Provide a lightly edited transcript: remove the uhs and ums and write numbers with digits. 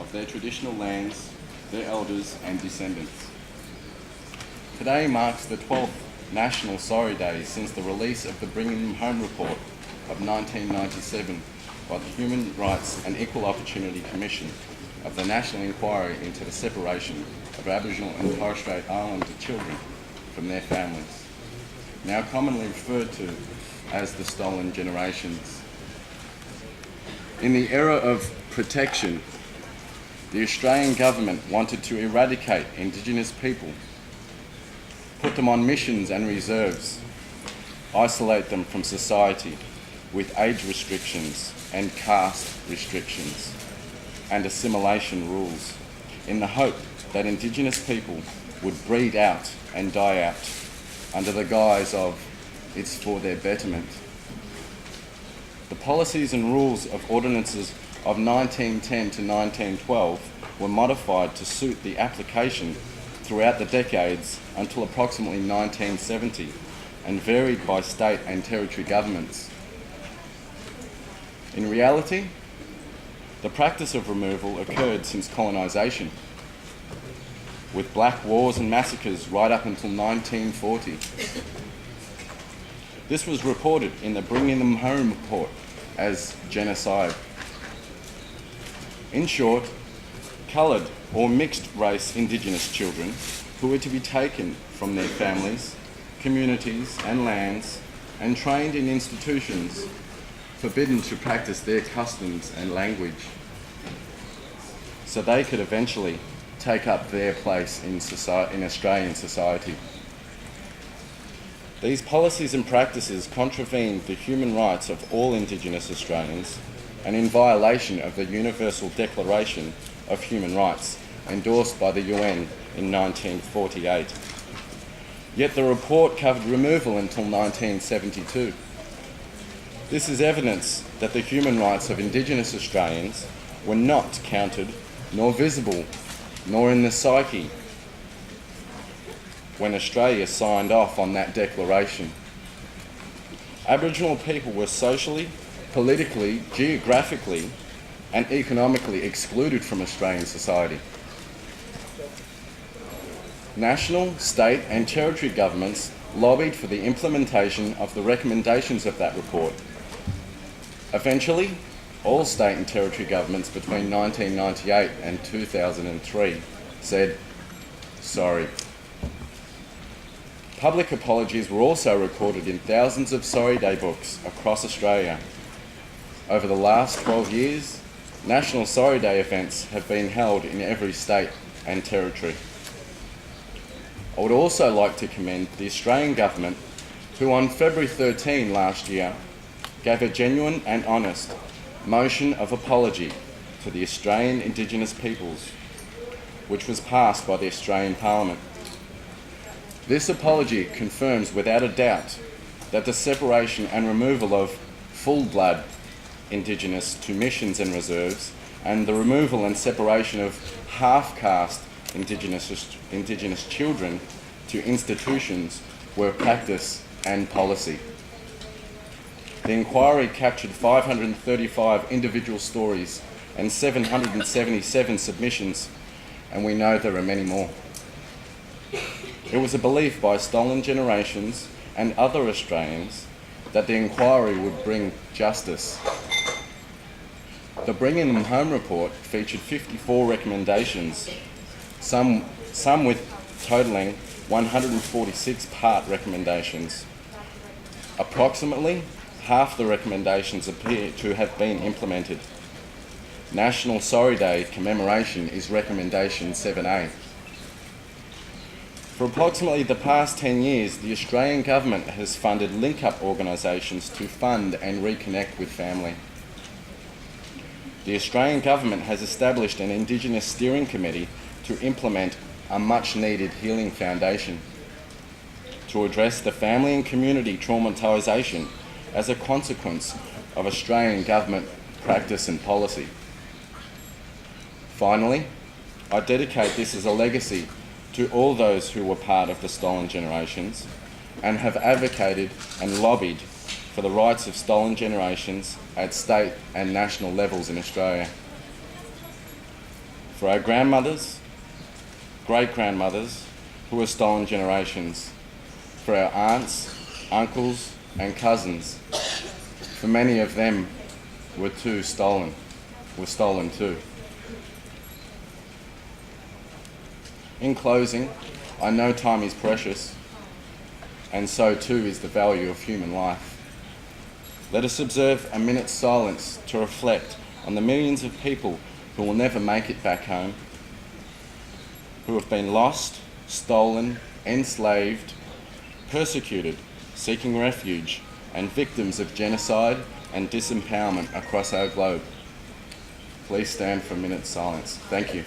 of their traditional lands, their elders and descendants. Today marks the 12th National Sorry Day since the release of the Bringing Them Home Report of 1997 by the Human Rights and Equal Opportunity Commission of the National Inquiry into the Separation of Aboriginal and Torres Strait Islander children from their families, now commonly referred to as the Stolen Generations. In the era of protection, the Australian government wanted to eradicate Indigenous people, put them on missions and reserves, isolate them from society with age restrictions and caste restrictions and assimilation rules, in the hope that Indigenous people would breed out and die out under the guise of "it's for their betterment." The policies and rules of ordinances of 1910 to 1912 were modified to suit the application throughout the decades until approximately 1970 and varied by state and territory governments. In reality, the practice of removal occurred since colonisation, with black wars and massacres right up until 1940. This was reported in the Bringing Them Home report as genocide. In short, coloured or mixed race Indigenous children who were to be taken from their families, communities and lands and trained in institutions forbidden to practice their customs and language, so they could eventually take up their place in Australian society. These policies and practices contravened the human rights of all Indigenous Australians and in violation of the Universal Declaration of Human Rights endorsed by the UN in 1948. Yet the report covered removal until 1972. This is evidence that the human rights of Indigenous Australians were not counted, nor visible, nor in the psyche when Australia signed off on that declaration. Aboriginal people were socially, politically, geographically and economically excluded from Australian society. National, state and territory governments lobbied for the implementation of the recommendations of that report. Eventually, all state and territory governments between 1998 and 2003 said, "Sorry." Public apologies were also recorded in thousands of Sorry Day books across Australia. Over the last 12 years, National Sorry Day events have been held in every state and territory. I would also like to commend the Australian government, who on February 13 last year gave a genuine and honest motion of apology to the Australian Indigenous peoples, which was passed by the Australian Parliament. This apology confirms without a doubt that the separation and removal of full-blood Indigenous to missions and reserves and the removal and separation of half-caste Indigenous children to institutions were practice and policy. The inquiry captured 535 individual stories and 777 submissions, and we know there are many more. It was a belief by Stolen Generations and other Australians that the inquiry would bring justice. The Bringing Them Home report featured 54 recommendations, some with totalling 146 part recommendations. Approximately half the recommendations appear to have been implemented. National Sorry Day commemoration is recommendation 7A. For approximately the past 10 years, the Australian government has funded link-up organisations to fund and reconnect with family. The Australian government has established an Indigenous Steering Committee to implement a much-needed healing foundation to address the family and community traumatisation as a consequence of Australian government practice and policy. Finally, I dedicate this as a legacy to all those who were part of the Stolen Generations and have advocated and lobbied for the rights of Stolen Generations at state and national levels in Australia. for our grandmothers, great-grandmothers who were stolen generations, for our aunts, uncles and cousins. For many of them were stolen too. In closing, I know time is precious, and so too is the value of human life. Let us observe a minute's silence to reflect on the millions of people who will never make it back home, who have been lost, stolen, enslaved, persecuted, seeking refuge, and victims of genocide and disempowerment across our globe. Please stand for a minute's silence. Thank you.